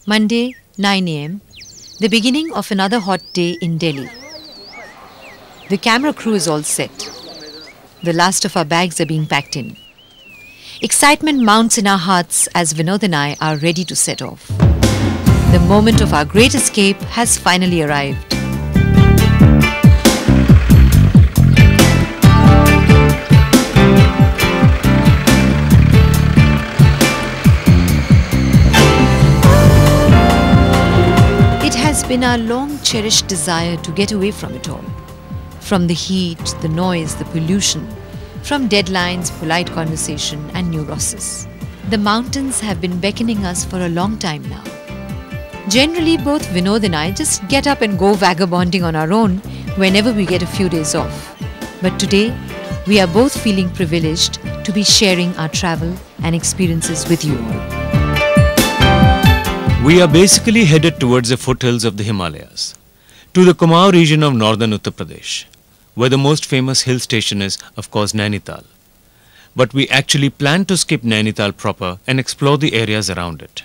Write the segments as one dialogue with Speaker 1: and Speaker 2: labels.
Speaker 1: Monday, 9 a.m., the beginning of another hot day in Delhi. The camera crew is all set. The last of our bags are being packed in. Excitement mounts in our hearts as Vinod and I are ready to set off. The moment of our great escape has finally arrived. It has been our long-cherished desire to get away from it all. From the heat, the noise, the pollution, from deadlines, polite conversation and neurosis. The mountains have been beckoning us for a long time now. Generally, both Vinod and I just get up and go vagabonding on our own whenever we get a few days off. But today, we are both feeling privileged to be sharing our travel and experiences with you all.
Speaker 2: We are basically headed towards the foothills of the Himalayas, to the Kumaoun region of northern Uttar Pradesh, where the most famous hill station is, of course, Nainital. But we actually plan to skip Nainital proper and explore the areas around it.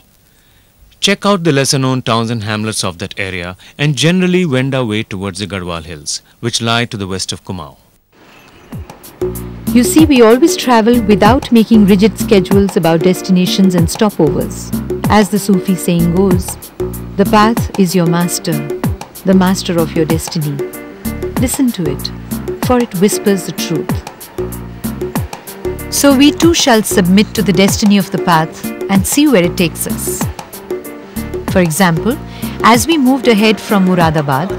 Speaker 2: Check out the lesser-known towns and hamlets of that area and generally wend our way towards the Garhwal Hills, which lie to the west of Kumaoun.
Speaker 1: You see, we always travel without making rigid schedules about destinations and stopovers. As the Sufi saying goes, the path is your master, the master of your destiny. Listen to it, for it whispers the truth. So we too shall submit to the destiny of the path and see where it takes us. For example, as we moved ahead from Muradabad,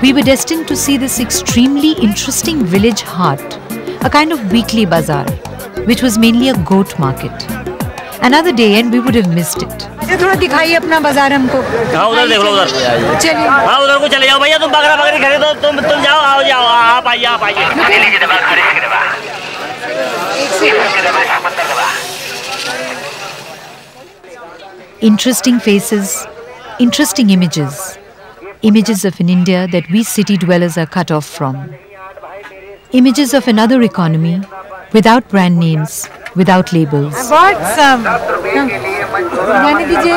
Speaker 1: we were destined to see this extremely interesting village Haat, a kind of weekly bazaar, which was mainly a goat market. Another day and we would have missed it.
Speaker 3: थोड़ा दिखाइए अपना बाजार हमको।
Speaker 4: हाँ उधर देख लो उधर।
Speaker 3: चलिए।
Speaker 4: हाँ उधर को चले जाओ भैया तुम बकरा बकरी खरीदो तुम जाओ आओ जाओ आप आइए आप आइए।
Speaker 1: Interesting faces, interesting images. Images of an India that we city dwellers are cut off from. Images of another economy, without brand names, without labels.
Speaker 3: I bought some. जाने दीजिए।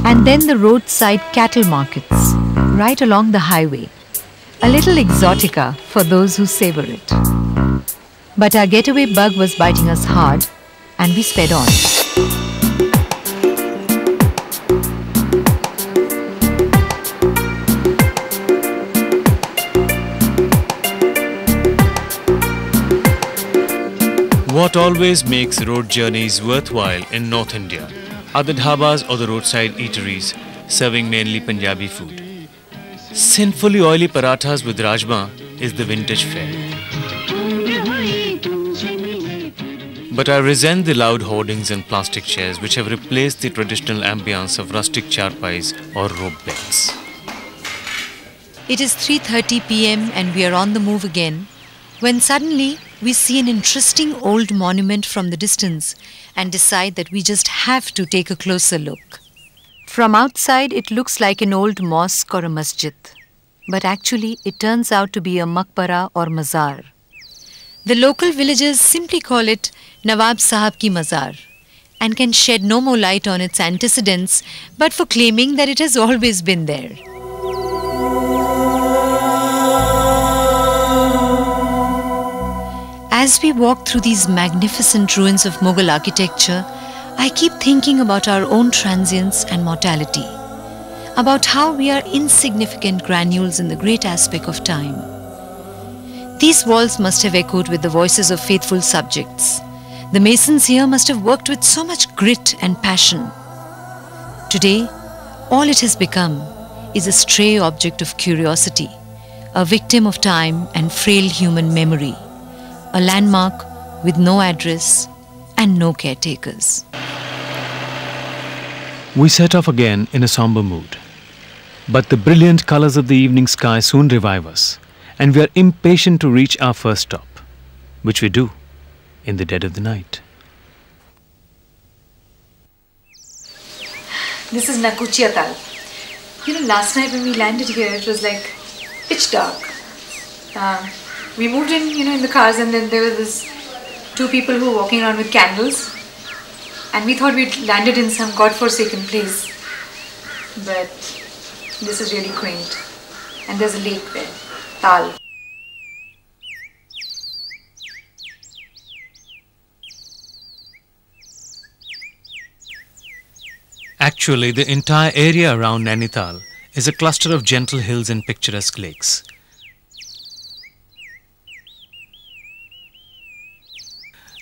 Speaker 1: And then the roadside cattle markets, right along the highway. A little exotica for those who savor it. But our getaway bug was biting us hard, and we sped on.
Speaker 2: What always makes road journeys worthwhile in North India are the dhabas or the roadside eateries serving mainly Punjabi food. Sinfully oily parathas with rajma is the vintage fare. But I resent the loud hoardings and plastic chairs which have replaced the traditional ambience of rustic charpais or rope beds.
Speaker 1: It is 3:30 p.m. and we are on the move again, when suddenly we see an interesting old monument from the distance and decide that we just have to take a closer look. From outside, it looks like an old mosque or a masjid, but actually it turns out to be a maqbara or mazar. The local villagers simply call it Nawab Sahab ki Mazar and can shed no more light on its antecedents but for claiming that it has always been there. As we walk through these magnificent ruins of Mughal architecture, I keep thinking about our own transience and mortality, about how we are insignificant granules in the great aspect of time. These walls must have echoed with the voices of faithful subjects. The masons here must have worked with so much grit and passion. Today, all it has become is a stray object of curiosity, a victim of time and frail human memory, a landmark with no address and no caretakers.
Speaker 2: We set off again in a somber mood. But the brilliant colors of the evening sky soon revive us, and we are impatient to reach our first stop, which we do in the dead of the night.
Speaker 1: This is Nakuchiatal. Last night when we landed here, it was like pitch dark. We moved in the cars, and then there were these two people who were walking around with candles, and we thought we'd landed in some godforsaken place. But this is really quaint, and there's a lake there, Tal.
Speaker 2: Actually, the entire area around Nainital is a cluster of gentle hills and picturesque lakes.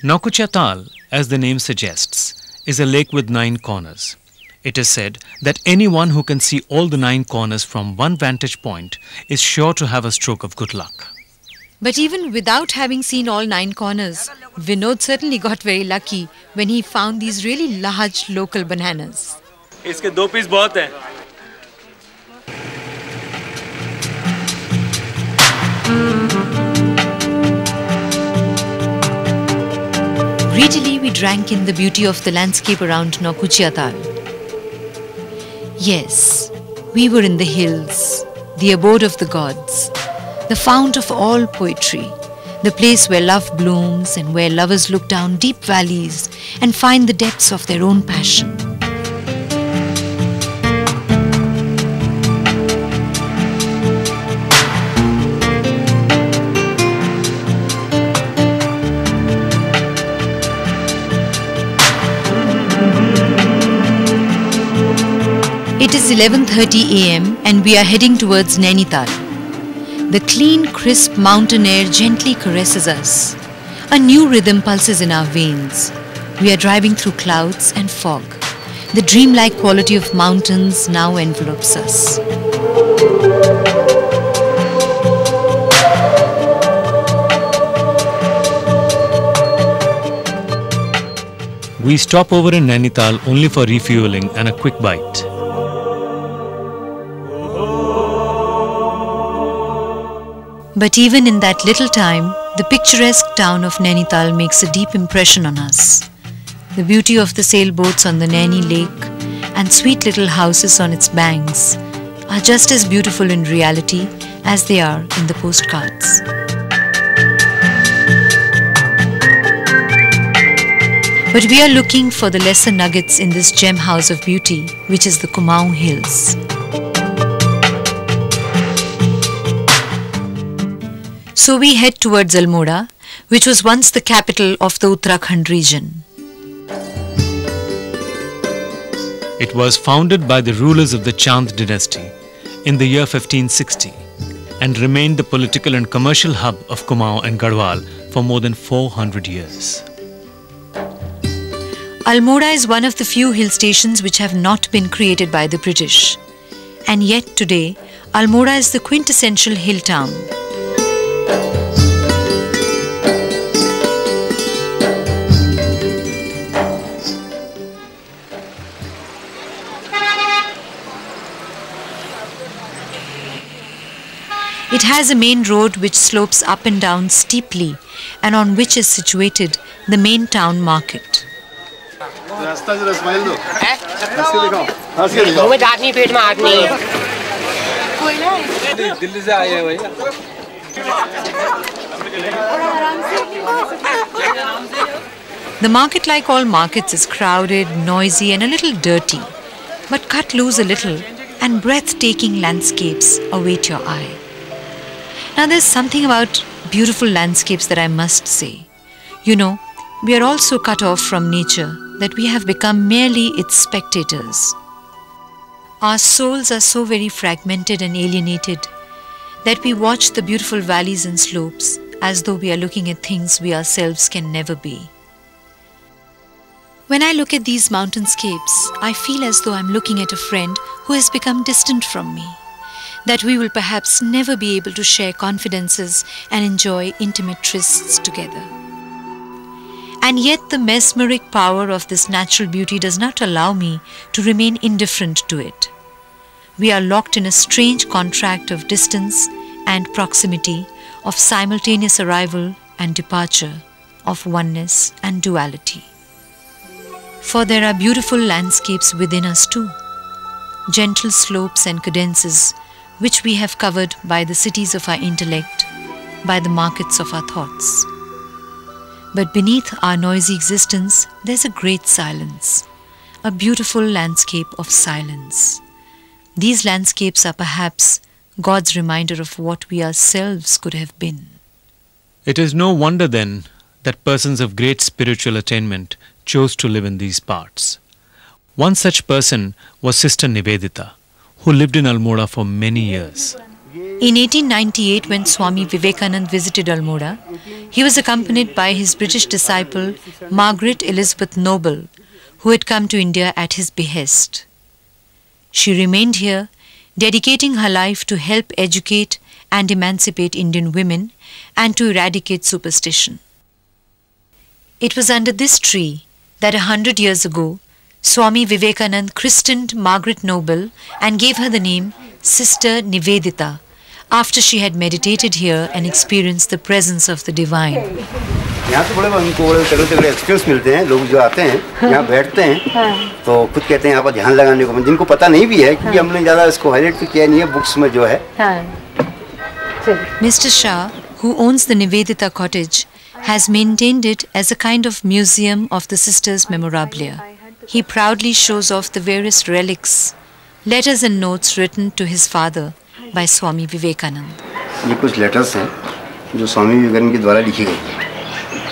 Speaker 2: Nakuchiatal, as the name suggests, is a lake with 9 corners. It is said that anyone who can see all the 9 corners from one vantage point is sure to have a stroke of good luck.
Speaker 1: But even without having seen all 9 corners, Vinod certainly got very lucky when he found these really large local bananas.
Speaker 4: इसके 2 piece बहुत हैं।
Speaker 1: Greedily we drank in the beauty of the landscape around Nakuchiatal. Yes, we were in the hills, the abode of the gods, the fount of all poetry, the place where love blooms and where lovers look down deep valleys and find the depths of their own passion. It is 11:30 am and we are heading towards Nainital. The clean, crisp mountain air gently caresses us. A new rhythm pulses in our veins. We are driving through clouds and fog. The dreamlike quality of mountains now envelops us.
Speaker 2: We stop over in Nainital only for refueling and a quick bite.
Speaker 1: But even in that little time, the picturesque town of Nainital makes a deep impression on us. The beauty of the sailboats on the Naini lake and sweet little houses on its banks are just as beautiful in reality as they are in the postcards. But we are looking for the lesser nuggets in this gem house of beauty, which is the Kumaoun Hills. So we head towards Almora, which was once the capital of the Uttarakhand region.
Speaker 2: It was founded by the rulers of the Chand dynasty in the year 1560 and remained the political and commercial hub of Kumaoun and Garhwal for more than 400 years.
Speaker 1: Almora is one of the few hill stations which have not been created by the British. And yet today, Almora is the quintessential hill town. It has a main road which slopes up and down steeply and on which is situated the main town market. The market, like all markets, is crowded, noisy and a little dirty, but cut loose a little and breathtaking landscapes await your eye. Now there's something about beautiful landscapes that I must say. You know, we are all so cut off from nature that we have become merely its spectators. Our souls are so very fragmented and alienated that we watch the beautiful valleys and slopes as though we are looking at things we ourselves can never be. When I look at these mountainscapes, I feel as though I'm looking at a friend who has become distant from me, that we will perhaps never be able to share confidences and enjoy intimate trysts together. And yet the mesmeric power of this natural beauty does not allow me to remain indifferent to it. We are locked in a strange contract of distance and proximity, of simultaneous arrival and departure, of oneness and duality. For there are beautiful landscapes within us too, gentle slopes and cadences which we have covered by the cities of our intellect, by the markets of our thoughts. But beneath our noisy existence, there's a great silence, a beautiful landscape of silence. These landscapes are perhaps God's reminder of what we ourselves could have been.
Speaker 2: It is no wonder then that persons of great spiritual attainment chose to live in these parts. One such person was Sister Nivedita, who lived in Almora for many years.
Speaker 1: In 1898, when Swami Vivekanand visited Almora, he was accompanied by his British disciple Margaret Elizabeth Noble, who had come to India at his behest. She remained here, dedicating her life to help educate and emancipate Indian women and to eradicate superstition. It was under this tree that 100 years ago, Swami Vivekanand christened Margaret Noble and gave her the name Sister Nivedita, after she had meditated here and experienced the presence of the divine.
Speaker 5: यहाँ तो उनको बड़े experience मिलते हैं, लोग जो आते हैं यहाँ बैठते हैं तो खुद कहते हैं यहाँ पर ध्यान लगाने को, जिनको पता नहीं भी है क्योंकि हमने ज़्यादा इसको हाईलाइट भी किया नहीं है बुक्स में जो है.
Speaker 1: Mr. Shah, who owns the Nivedita cottage, has maintained it as a kind of museum of the sisters' memorabilia. He proudly shows off the various relics, letters and notes written to his father by Swami Vivekanand.
Speaker 5: ये कुछ letters हैं जो स्वामी विवेकानंद के द्वारा लिखी गई हैं.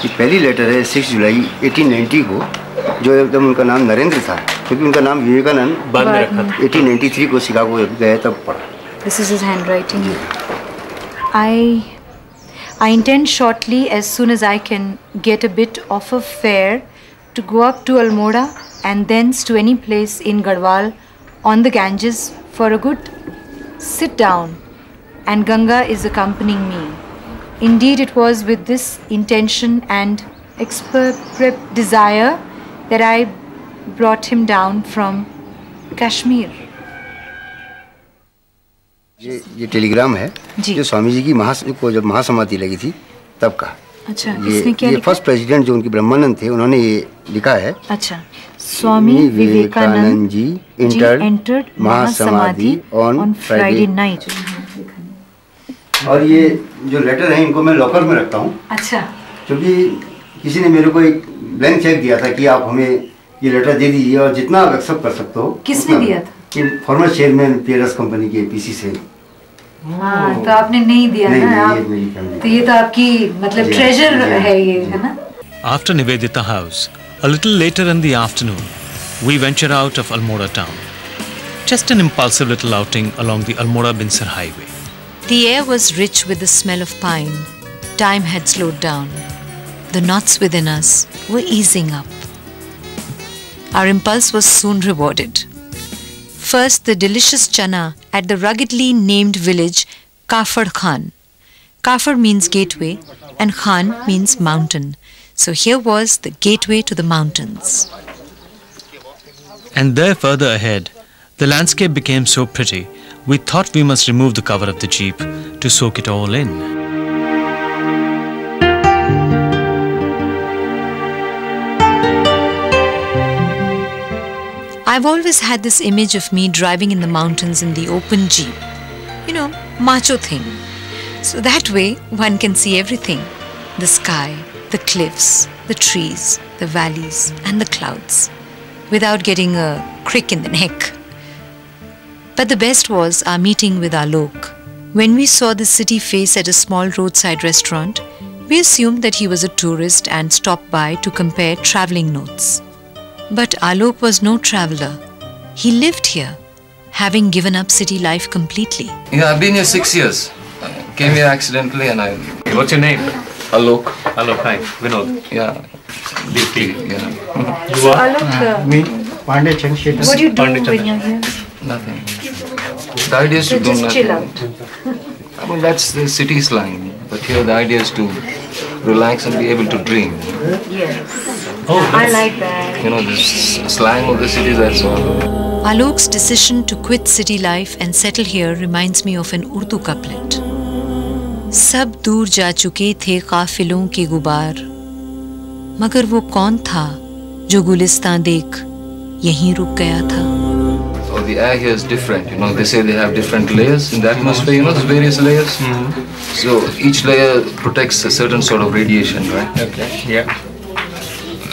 Speaker 5: ये पहली लेटर है 6 जुलाई 1890 को, जो एकदम उनका नाम नरेंद्र था क्योंकि उनका नाम विवेकानंद बाद में रखा था. 1893 को शिकागो गए तब पढ़ा.
Speaker 6: This is his handwriting. I intend shortly, as soon as I can get a bit of a fare, to go up to Almora and thence to any place in Garhwal on the Ganges for a good sit down, and Ganga is accompanying me. Indeed, it was with this intention and desire that I brought him down from Kashmir.
Speaker 5: ये Telegram है जो स्वामी जी की जब महासमाधि लगी थी तब का.
Speaker 6: अच्छा, इसमें क्या लिखा?
Speaker 5: फर्स्ट प्रेसिडेंट जो उनके ब्रह्मानंद थे उन्होंने ये लिखा है.
Speaker 6: अच्छा, Swami Vivekananda ji entered महासमाधि on Friday night.
Speaker 5: और ये जो लेटर है इनको मैं लॉकर में रखता हूँ.
Speaker 6: अच्छा,
Speaker 5: क्योंकि किसी ने मेरे को एक ब्लैंक चेक दिया था कि आप हमें ये लेटर दे दीजिए और जितना आप एक्सेप्ट कर सकते हो.
Speaker 6: किसने दिया था?
Speaker 5: कि फॉर्मर चेयरमैन पीआरएस कंपनी के पीसी से.
Speaker 6: हाँ, तो आपने नहीं दिया ना आप, तो ये तो आपकी मतलब ट्रेजर है ये, है ना?
Speaker 2: After Nivedita House, a little later in the afternoon, we venture out of Almora town. Just an impulsive little outing along the Almora-Binsar highway.
Speaker 1: The air was rich with the smell of pine. Time had slowed down. The knots within us were easing up. Our impulse was soon rewarded. First, the delicious chana at the ruggedly named village Kafar Khan. Kafar means gateway and Khan means mountain. So here was the gateway to the mountains.
Speaker 2: And there further ahead, the landscape became so pretty, we thought we must remove the cover of the jeep to soak it all in.
Speaker 1: I've always had this image of me driving in the mountains in the open jeep. You know, macho thing. So that way one can see everything. The sky, the cliffs, the trees, the valleys and the clouds, without getting a crick in the neck. But the best was our meeting with Alok. When we saw the city face at a small roadside restaurant, We assumed that he was a tourist and stopped by to compare travelling notes. But Alok was no traveller. He lived here, having given up city life completely.
Speaker 7: Yeah, I've been here 6 years. Came here accidentally and I...
Speaker 2: What's your name?
Speaker 7: Alok.
Speaker 2: Alok, hi. Vinod.
Speaker 7: Yeah.
Speaker 2: Deepti.
Speaker 7: Yeah.
Speaker 6: So Alok,
Speaker 5: Me, Pandit Chandrasekhar.
Speaker 6: what do you do
Speaker 2: Pandit
Speaker 6: when you're here?
Speaker 7: Nothing. The idea is
Speaker 6: So
Speaker 7: to do
Speaker 6: just
Speaker 7: nothing.
Speaker 6: chill out.
Speaker 7: I mean, that's the city slang. But here the idea is to relax and be able to dream.
Speaker 6: Yes.
Speaker 2: Oh,
Speaker 6: I like that.
Speaker 7: You know, the slang of the city, that's all.
Speaker 1: Alok's decision to quit city life and settle here reminds me of an Urdu couplet. सब दूर जा चुके थे काफिलों के गुबार, मगर वो कौन था जो गुलिस्तां देख यहीं रुक गया था.
Speaker 7: So the air here is different. You know, they say they have different layers in the atmosphere. You know, there's various layers. So each layer protects a certain sort of radiation, right?
Speaker 2: Okay. Yeah.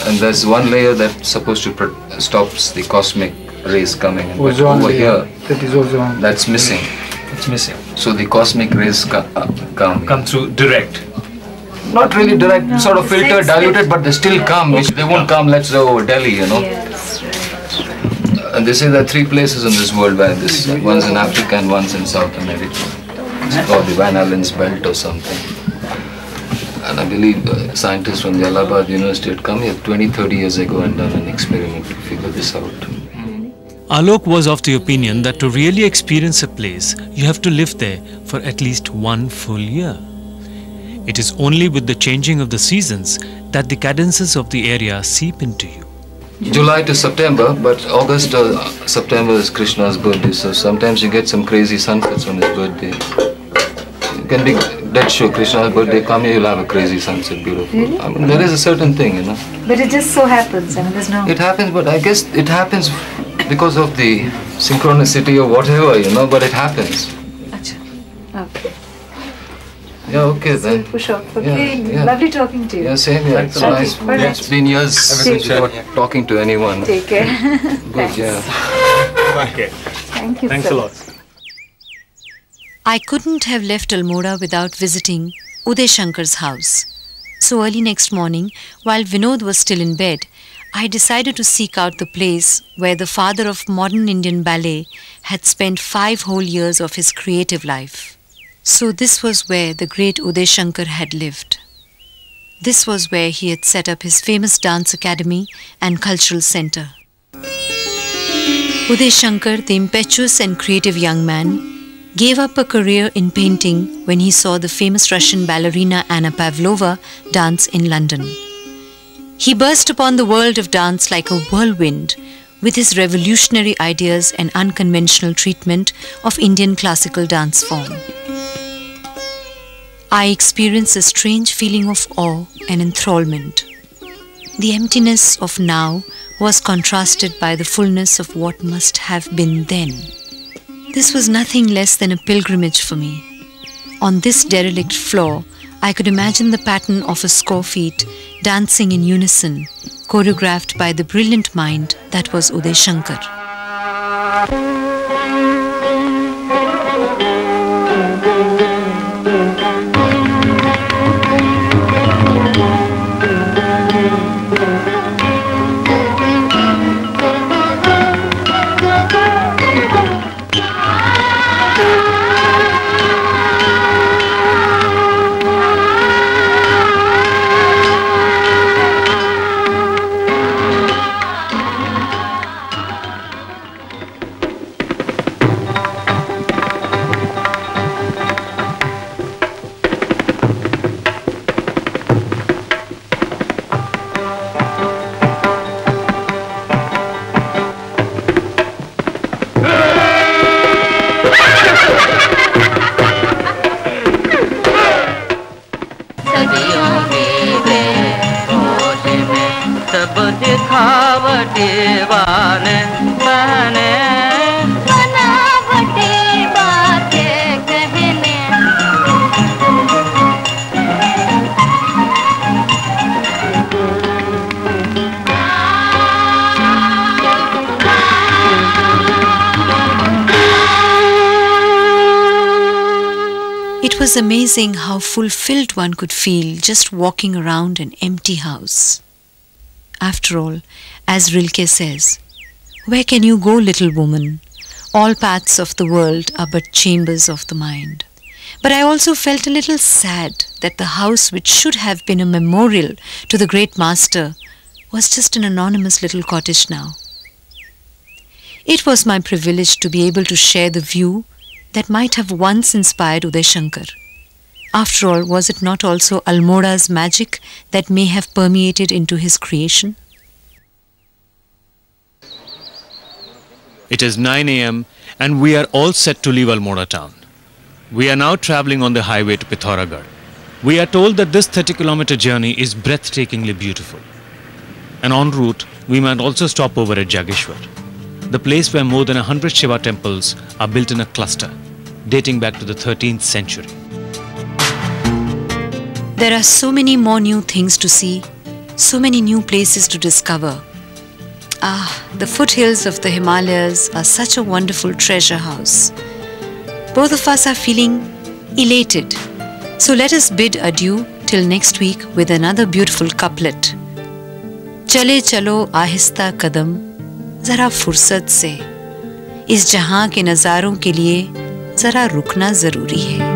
Speaker 7: And there's one layer that's supposed to stops the cosmic rays coming. And but
Speaker 3: Ozone
Speaker 7: over
Speaker 3: layer.
Speaker 7: here,
Speaker 3: That is ozone.
Speaker 7: that's missing.
Speaker 2: It's missing.
Speaker 7: So the cosmic rays come.
Speaker 2: Come through direct.
Speaker 7: Not really direct, sort of filtered, diluted, but they still come. They won't come, let's say, over Delhi, you know.
Speaker 6: Yes, right.
Speaker 7: And they say there are 3 places in this world where this, one's in Africa and one's in South America. It's called the Van Allen's Belt or something. And I believe scientists from the Allahabad University had come here 20-30 years ago and done an experiment to figure this out.
Speaker 2: Alok was of the opinion that to really experience a place, you have to live there for at least 1 full year. It is only with the changing of the seasons that the cadences of the area seep into you.
Speaker 7: July to September, but August or September is Krishna's birthday, so sometimes you get some crazy sunsets on his birthday. You can be dead sure Krishna's birthday, come here, you'll have a crazy sunset, beautiful.
Speaker 6: Really?
Speaker 7: I mean, there is a certain thing, you know.
Speaker 6: But it just so happens. I mean, there's no.
Speaker 7: It happens, but I guess it happens because of the synchronicity or whatever, you know, but it happens.
Speaker 6: Acha. Okay.
Speaker 7: Yeah, okay then.
Speaker 6: Push off. Okay.
Speaker 7: Yeah, yeah.
Speaker 6: Lovely talking to you.
Speaker 7: Yeah, same here. It's
Speaker 6: Okay,
Speaker 7: nice.
Speaker 6: all right.
Speaker 7: It's been years since we were talking to anyone.
Speaker 6: Take care.
Speaker 7: Good, yeah.
Speaker 2: Okay.
Speaker 6: Thank you.
Speaker 2: Thanks
Speaker 6: sir.
Speaker 2: a lot.
Speaker 1: I couldn't have left Almora without visiting Uday Shankar's house. So early next morning, while Vinod was still in bed, I decided to seek out the place where the father of modern Indian ballet had spent 5 whole years of his creative life. So this was where the great Uday Shankar had lived. This was where he had set up his famous dance academy and cultural center. Uday Shankar, the impetuous and creative young man, gave up a career in painting when he saw the famous Russian ballerina Anna Pavlova dance in London. He burst upon the world of dance like a whirlwind with his revolutionary ideas and unconventional treatment of Indian classical dance form. I experienced a strange feeling of awe and enthrallment. The emptiness of now was contrasted by the fullness of what must have been then. This was nothing less than a pilgrimage for me. On this derelict floor, I could imagine the pattern of a score feet dancing in unison, choreographed by the brilliant mind that was Uday Shankar. It was amazing how fulfilled one could feel just walking around an empty house. After all, as Rilke says, "Where can you go, little woman? All paths of the world are but chambers of the mind." But I also felt a little sad that the house which should have been a memorial to the great master was just an anonymous little cottage now. It was my privilege to be able to share the view that might have once inspired Uday Shankar. After all, was it not also Almora's magic that may have permeated into his creation?
Speaker 2: It is 9 a.m. and we are all set to leave Almora town. We are now traveling on the highway to Pithoragarh. We are told that this 30-kilometer journey is breathtakingly beautiful. And en route, we might also stop over at Jageshwar, the place where more than 100 Shiva temples are built in a cluster, dating back to the 13th century.
Speaker 1: There are so many more new things to see, so many new places to discover. The foothills of the Himalayas are such a wonderful treasure house. Both of us are feeling elated. So let us bid adieu till next week with another beautiful couplet. Chale chalo ahista kadam, zara fursat se. इस जहां के नज़ारों के लिए ज़रा रुकना ज़रूरी है.